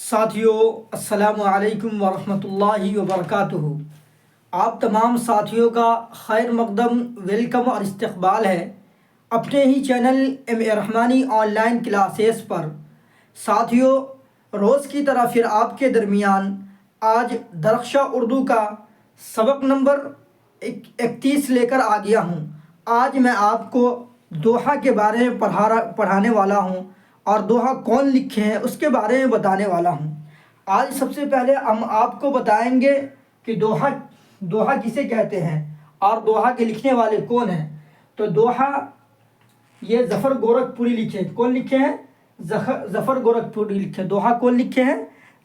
साथियों, अस्सलामु अलैकुम वरहमतुल्लाहि वबरकातुहू। आप तमाम साथियों का खैर मकदम, वेलकम और इस्तकबाल है अपने ही channel M A. Rahmani online classes पर। साथियों, रोज़ की तरह फिर आपके दरमियान आज दरख्शा उर्दू का सबक नंबर 31 लेकर आ गया हूँ। आज मैं आपको दोहा के बारे में पढ़ाने वाला हूँ और दोहा कौन लिखे हैं उसके बारे में बताने वाला हूँ। आज सबसे पहले हम आपको बताएंगे कि दोहा दोहा किसे कहते हैं और दोहा के लिखने वाले कौन हैं। तो दोहा ये ज़फ़र गोरखपुरी लिखे। कौन लिखे हैं? ज़फ़र गोरखपुरी लिखे। दोहा कौन लिखे हैं?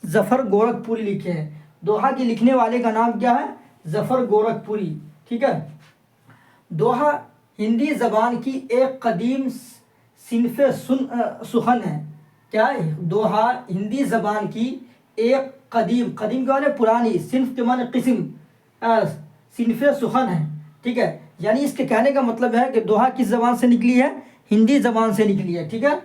ज़फ़र गोरखपुरी लिखे हैं। दोहा के लिखने वाले का नाम क्या है? ज़फ़र गोरखपुरी। ठीक है। दोहा हिंदी ज़बान की एक कदीम सिनफ़ सुखन है। क्या है? दोहा हिंदी ज़बान की एक कदीम के माने पुरानी, सिनफ़ के माने किस्म, सिनफ़ सुखन है। ठीक है। यानी इसके कहने का मतलब है कि दोहा किस ज़बान से निकली है? हिंदी ज़बान से निकली है। ठीक है।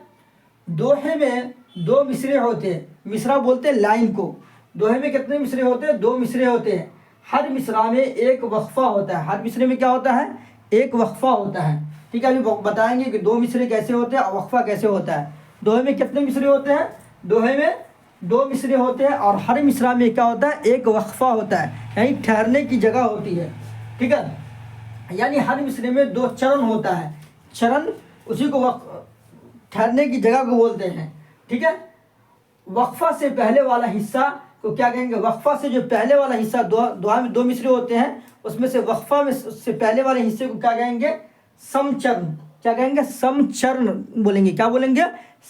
दोहे में दो मिसरे होते हैं। मिसरा बोलते हैं लाइन को। दोहे में कितने मिसरे होते हैं? दो मिसरे होते हैं। हर मिसरा में एक वक्फ़ा होता है। हर मिसरे में क्या होता है? एक वक्फ़ा होता है। ठीक है। अभी बताएंगे कि दो मिसरे कैसे होते हैं और वक्फ़ा कैसे होता है। दोहे में कितने मिसरे होते हैं? दोहे में दो मिसरे होते हैं और हर मिसरा में क्या होता है? एक वक्फ़ा होता है, यानी ठहरने की जगह होती है। ठीक है। यानी हर मिसरे में दो चरण होता है। चरण उसी को ठहरने की जगह को बोलते हैं। ठीक है। वक्फ़ा से पहले वाला हिस्सा को क्या कहेंगे? वक्फ़ा से जो पहले वाला हिस्सा, दुआ में दो मिसरे होते हैं, उसमें से वक्फ़ा में से पहले वाले हिस्से को क्या कहेंगे? समचरण। क्या कहेंगे? समचरण बोलेंगे। क्या बोलेंगे?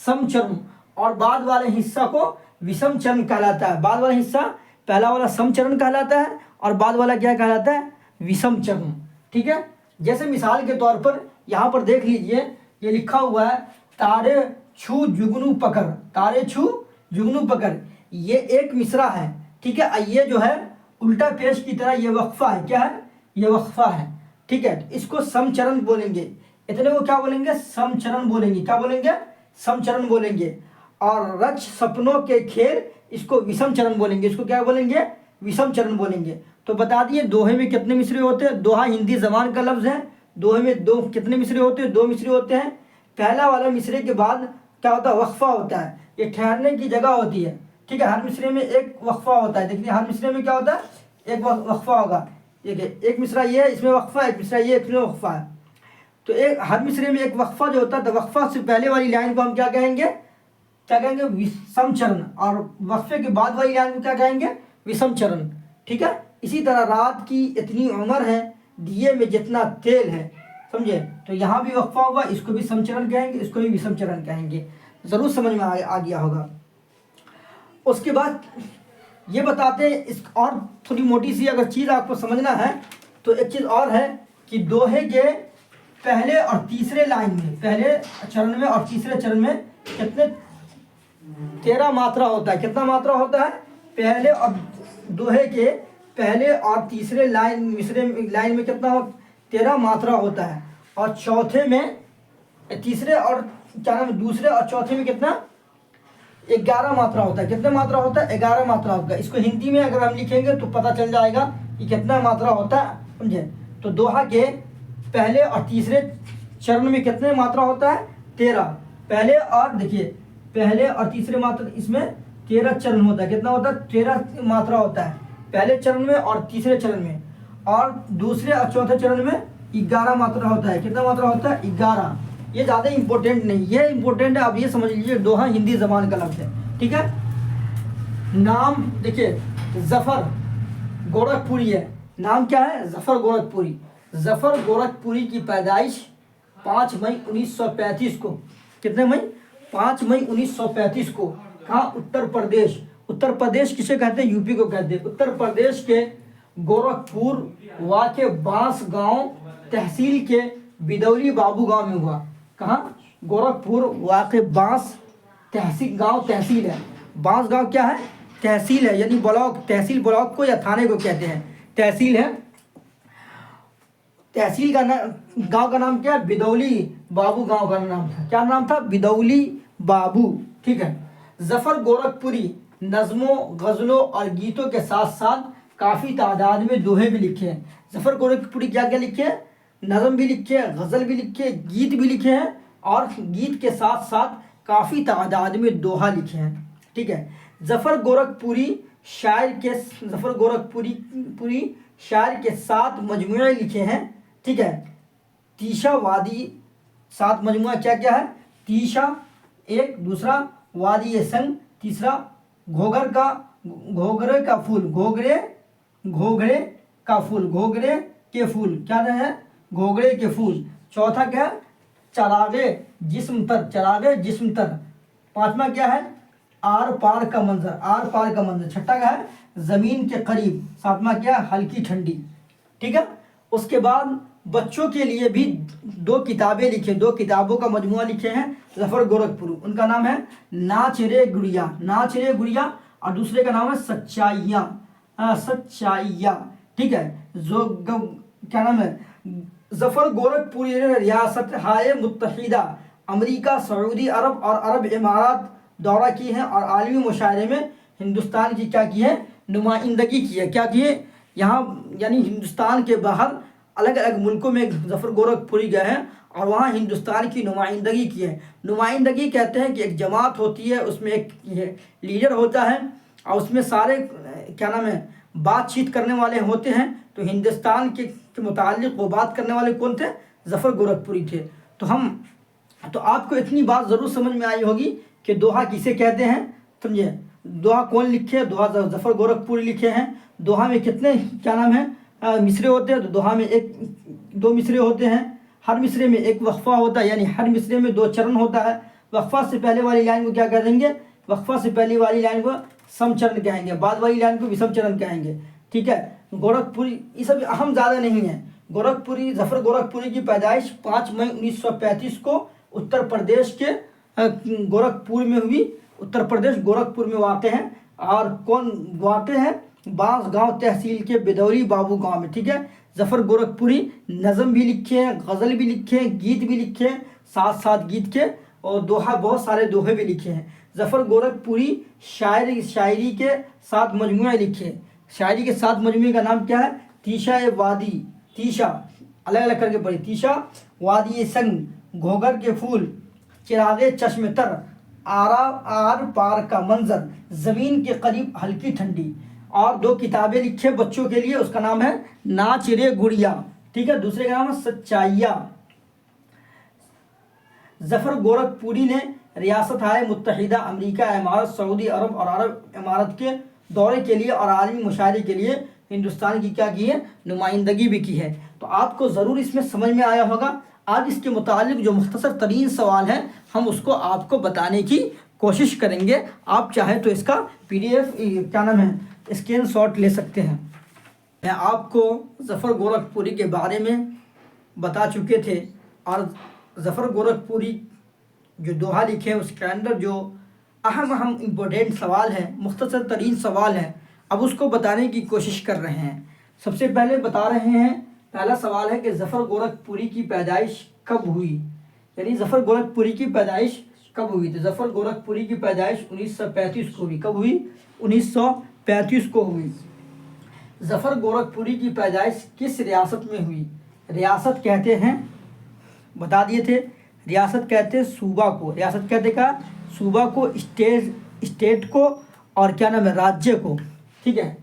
समचरण। और बाद वाले हिस्सा को विषम चरण कहलाता है। बाद वाला हिस्सा, पहला वाला समचरण कहलाता है और बाद वाला क्या कहलाता है? विषम चरण। ठीक है। जैसे मिसाल के तौर पर यहाँ पर देख लीजिए, ये लिखा हुआ है तारे छू जुगनू पकड़। तारे छू जुगनू पकड़, ये एक मिसरा है। ठीक है। ये जो है उल्टा पेश की तरह ये वक्फ़ा है। क्या है? ये वक्फ़ा है। ठीक है। तो इसको समचरण बोलेंगे। इतने को क्या बोलेंगे? समचरण बोलेंगे। क्या बोलेंगे? समचरण बोलेंगे। और रच सपनों के खेल, इसको विषम चरण बोलेंगे। इसको क्या बोलेंगे? विषम चरण बोलेंगे। तो बता दिए दोहे में कितने मिसरे होते हैं। दोहा हिंदी ज़बान का लफ्ज़ है। दोहे में दो कितने मिसरे होते हैं? दो मिसरे होते हैं। पहला वाला मिसरे के बाद क्या होता है? वक्फ़ा होता है। ये ठहरने की जगह होती है। ठीक है। हर मिसरे में एक वक्फ़ा होता है। देखिए हर मिसरे में क्या होता है? एक वक्फ़ा होगा। ठीक, एक मिसरा ये है, इसमें वक्फ़ा, एक मिसरा ये, इसमें वक्फ़ा है। तो एक हर मिसरे में एक वक्फ़ा जो होता है, तो वक्फ़ा से पहले वाली लाइन को हम क्या कहेंगे? क्या कहेंगे? विषम चरण। और वक्फ़े के बाद वाली लाइन को क्या कहेंगे? विषम चरण। ठीक है। इसी तरह रात की इतनी उम्र है, दिए में जितना तेल है। समझे? तो यहाँ भी वक्फ़ा होगा, इसको भी समचरण कहेंगे, इसको भी विषम चरण कहेंगे। ज़रूर समझ में आ गया होगा। उसके बाद ये बताते हैं, इस और थोड़ी मोटी सी अगर चीज़ आपको समझना है तो एक चीज़ और है कि दोहे के पहले और तीसरे लाइन में, पहले चरण में और तीसरे चरण में कितने 13 मात्रा होता है। कितना मात्रा होता है? पहले और दोहे के पहले और तीसरे लाइन में कितना हो? 13 मात्रा होता है। और चौथे में, तीसरे और क्या नाम, दूसरे और चौथे में कितना? 11 मात्रा होता है। कितने मात्रा होता है? 11 मात्रा होता है। इसको हिंदी में अगर हम लिखेंगे तो पता चल जाएगा कि कितना मात्रा होता है। समझे? तो दोहा के पहले और तीसरे चरण में कितने मात्रा होता है? 13। पहले और देखिए, पहले और तीसरे मात्रा, इसमें 13 चरण होता है। कितना होता है? 13 मात्रा होता है पहले चरण में और तीसरे चरण में। और दूसरे और चौथे चरण में 11 मात्रा होता है। कितना मात्रा होता है? 11। ये ज़्यादा इंपॉर्टेंट नहीं, ये इंपॉर्टेंट है। आप ये समझ लीजिए दोहा हिंदी ज़बान का लफ्ज़ है। ठीक है। नाम देखिए, ज़फ़र गोरखपुरी है। नाम क्या है? ज़फ़र गोरखपुरी। ज़फ़र गोरखपुरी की पैदाइश 5 मई 1935 को। कितने मई? 5 मई 1935 को। कहाँ? उत्तर प्रदेश। उत्तर प्रदेश किसे कहते हैं? यूपी को कहते हैं। उत्तर प्रदेश के गोरखपुर वाक़े बांस गांव तहसील के बिदौली बाबू गांव में हुआ। कहाँ? गोरखपुर वाक़े बांस तहसील है। बांस गांव क्या है? तहसील है, यानी ब्लॉक। तहसील ब्लॉक को या थाने को कहते हैं। तहसील है। तहसील का गांव का नाम क्या है? बिदौली बाबू गांव का नाम था। क्या नाम था? बिदौली बाबू। ठीक है। ज़फ़र गोरखपुरी नज़मों, गज़लों और गीतों के साथ साथ काफ़ी तादाद में दोहे भी लिखे हैं। ज़फ़र गोरखपुरी क्या क्या लिखे हैं? नज़म भी लिखे हैं, गज़ल भी लिखे, गीत भी लिखे हैं और गीत के साथ साथ काफ़ी तादाद में दोहा लिखे हैं। ठीक है। ज़फ़र गोरखपुरी शायर के 7 मजमूए लिखे हैं। ठीक है। तीशा वादी, 7 मजमुआ क्या क्या है? तीशा एक, दूसरा वादी संग, तीसरा घोघरे का फूल, घोघरे के फूल क्या है? घोघरे के फूल। चौथा क्या है? चरागे जिस्म तर। पांचवा क्या है? आर पार का मंजर। छठा क्या है? जमीन के करीब। सातवां क्या है? हल्की ठंडी। ठीक है। उसके बाद बच्चों के लिए भी 2 किताबें लिखे, 2 किताबों का मजमुआ लिखे हैं ज़फ़र गोरखपुरी। उनका नाम है नाच रे गुड़िया और दूसरे का नाम है सच्चाइयाँ। ठीक है। क्या नाम है? ज़फ़र गोरखपुरी ने रियासत हाय मुत्तहिदा, अमेरिका, सऊदी अरब और अरब इमारात दौरा की है और आलमी मुशायरे में हिंदुस्तान की क्या की है? नुमाइंदगी की है। क्या की है? यहाँ यानी हिंदुस्तान के बाहर अलग अलग मुल्कों में ज़फ़र गोरखपुरी गए हैं और वहाँ हिंदुस्तान की नुमाइंदगी की है। नुमाइंदगी कहते हैं कि एक जमात होती है, उसमें एक लीडर होता है और उसमें सारे क्या नाम है? बातचीत करने वाले होते हैं। तो हिंदुस्तान के मुताल्लिक़ वो बात करने वाले कौन थे? ज़फ़र गोरखपुरी थे। तो आपको इतनी बात ज़रूर समझ में आई होगी कि दोहा किसे कहते हैं। समझे? दोहा कौन लिखे? दोहा ज़फ़र गोरखपुरी लिखे हैं। दोहा में कितने क्या नाम है मिसरे होते हैं? तो दोहा में 1-2 मिसरे होते हैं। हर मिसरे में एक वक्फ़ा होता है, यानी हर मिसरे में 2 चरण होता है। वक्फ़ा से पहले वाली लाइन को क्या कह देंगे? वक्फ़ा से पहली वाली लाइन को सम चरण कहेंगे, बाद वाली लाइन को विषम चरण कहेंगे। ठीक है। गोरखपुरी ये सब अहम ज़्यादा नहीं है। ज़फ़र गोरखपुरी की पैदाइश 5 मई 1935 को उत्तर प्रदेश के गोरखपुर में हुई। उत्तर प्रदेश गोरखपुर में वाक़ हैं। और कौन वाक़ हैं? बांस गांव तहसील के बिदौरी बाबू गांव में। ठीक है। ज़फ़र गोरखपुरी नज़म भी लिखे हैं, गज़ल भी लिखे हैं, गीत भी लिखे हैं, साथ गीत के, और दोहा, बहुत सारे दोहे भी लिखे हैं। ज़फ़र गोरखपुरी शायरी के 7 मजमूए लिखे। शायरी के 7 मजमूए का नाम क्या है? तीशा अलग अलग करके पढ़ी। तीशा, वादी संग, घोघर के फूल, चिरागे चश्मे तर, आर पार का मंजर, ज़मीन के करीब हल्की ठंडी। और 2 किताबें लिखे बच्चों के लिए, उसका नाम है नाच रे गुड़िया। ठीक है। दूसरे का नाम है सच्चाइयाँ। ज़फ़र गोरखपुरी ने रियासत हाय मुत्तहिदा, अमेरिका, इमारत, सऊदी अरब और अरब इमारत के दौरे के लिए और आलमी मुशायरे के लिए हिंदुस्तान की क्या की है? नुमाइंदगी भी की है। तो आपको ज़रूर इसमें समझ में आया होगा। आज इसके मुतालिक जो मुख्तसर तरीन सवाल है हम उसको आपको बताने की कोशिश करेंगे। आप चाहे तो इसका PDF क्या नाम है स्क्रीनशॉट ले सकते हैं। मैं आपको ज़फ़र गोरखपुरी के बारे में बता चुके थे और ज़फ़र गोरखपुरी जो दोहा लिखे हैं उसके अंदर जो अहम इम्पोर्टेंट सवाल है, मुख्तसर तरीन सवाल है, अब उसको बताने की कोशिश कर रहे हैं। सबसे पहले बता रहे हैं, पहला सवाल है कि ज़फ़र गोरखपुरी की पैदाइश कब हुई? यानी ज़फ़र गोरखपुरी की पैदाइश कब हुई? तो ज़फ़र गोरखपुरी की पैदाइश 1935 को हुई। कब हुई? 1935 को हुई। ज़फ़र गोरखपुरी की पैदाइश किस रियासत में हुई? रियासत कहते हैं, बता दिए थे, रियासत कहते हैं सूबा को। रियासत कहते का सूबा को, स्टेट को, और क्या नाम है? राज्य को। ठीक है।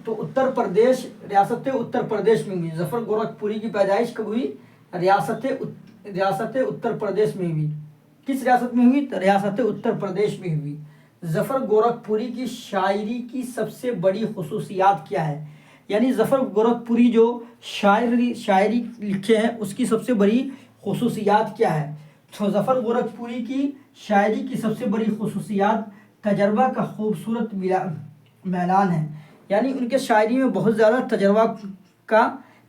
तो उत्तर प्रदेश, रियासत उत्तर प्रदेश में हुई। ज़फ़र गोरखपुरी की पैदाइश कब हुई? रियासत उत्तर प्रदेश में हुई। किस रियासत में हुई? तो रियासत उत्तर प्रदेश में हुई। ज़फ़र गोरखपुरी की शायरी की सबसे बड़ी खुसूसियात क्या है? यानी ज़फ़र गोरखपुरी जो शायरी लिखे हैं उसकी सबसे बड़ी खुसूसियात क्या है? तो ज़फ़र गोरखपुरी की शायरी की सबसे बड़ी खुसूसियात तजर्बा का खूबसूरत मैलान है। यानी उनके शायरी में बहुत ज़्यादा तजर्बा का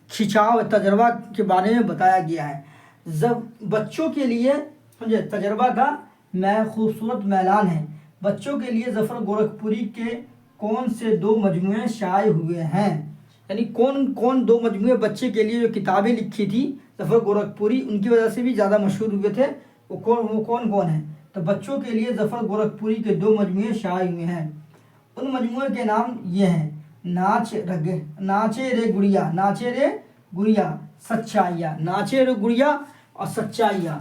खिंचाव, तजर्बा के बारे में बताया गया है। जब बच्चों के लिए समझे तजर्बा का खूबसूरत मैलान है। बच्चों के लिए ज़फ़र गोरखपुरी के कौन से 2 मजमूए शाये हुए हैं? यानी कौन 2 मजमूए बच्चे के लिए जो किताबें लिखी थी ज़फ़र गोरखपुरी, उनकी वजह से भी ज़्यादा मशहूर हुए थे, वो कौन है? तो तो बच्चों के लिए ज़फ़र गोरखपुरी के 2 मजमूए शाये हुए हैं। उन मजमूए के नाम ये हैं, नाचे रे गुड़िया, नाचे रे गुड़िया, सच्चाइयाँ, नाचे रे गुड़िया और सच्चाइयाँ।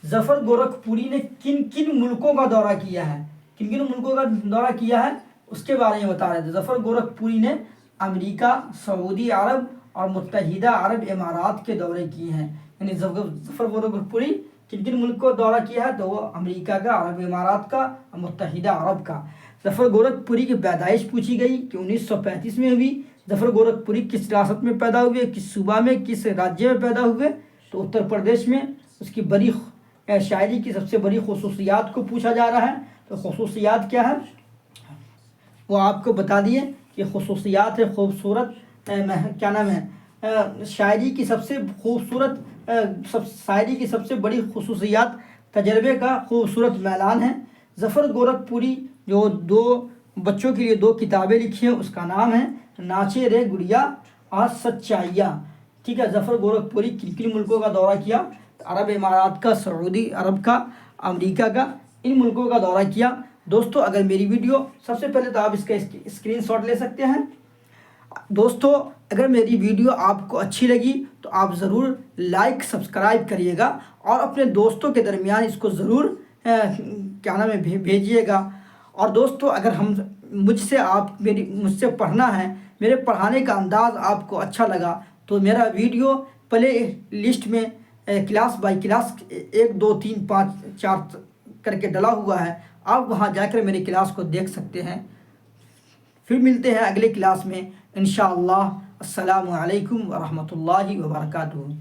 ज़फ़र गोरखपुरी ने किन किन मुल्कों का दौरा किया है, किन किन मुल्कों का दौरा किया है उसके बारे में बता रहे थे। ज़फ़र गोरखपुरी ने अमेरिका, सऊदी अरब और मुत्तहिदा अरब इमारात के दौरे किए हैं। यानी ज़फ़र गोरखपुरी किन किन मुल्क को दौरा किया है, तो वो अमेरिका का, अरब इमारात का और मुत्तहिदा अरब का। ज़फ़र गोरखपुरी की पैदाइश पूछी गई कि 1935 में हुई। ज़फ़र गोरखपुरी किस रियासत में पैदा हुए, किस सूबा में, किस राज्य में पैदा हुए, तो उत्तर प्रदेश में। उसकी बड़ी शायरी की सबसे बड़ी खुसूसियात को पूछा जा रहा है, तो खुसूसियात क्या है वो आपको बता दिए कि खुसूसियात है खूबसूरत, क्या नाम है, शायरी की सबसे खूबसूरत, शायरी की सबसे बड़ी खुसूसियात तजर्बे का खूबसूरत मैलान है। ज़फ़र गोरखपुरी जो 2 बच्चों के लिए 2 किताबें लिखी हैं, उसका नाम है नाचे रे गुड़िया और सच्चाइयाँ। ठीक है, ज़फ़र गोरखपुरी किन किन मुल्कों का दौरा किया, अरब इमारात का, सऊदी अरब का, अमेरिका का, इन मुल्कों का दौरा किया। दोस्तों अगर मेरी वीडियो, सबसे पहले तो आप इसका स्क्रीनशॉट ले सकते हैं। दोस्तों अगर मेरी वीडियो आपको अच्छी लगी तो आप ज़रूर लाइक सब्सक्राइब करिएगा और अपने दोस्तों के दरमियान इसको ज़रूर क्या नाम है भेजिएगा। और दोस्तों अगर मुझसे पढ़ना है, मेरे पढ़ाने का अंदाज़ आपको अच्छा लगा, तो मेरा वीडियो प्ले लिस्ट में क्लास बाय क्लास 1 2 3 5 4 करके डला हुआ है, आप वहां जाकर मेरी क्लास को देख सकते हैं। फिर मिलते हैं अगले क्लास में इंशाअल्लाह। अस्सलामु अलैकुम व रहमतुल्लाहि व बरकातुहू।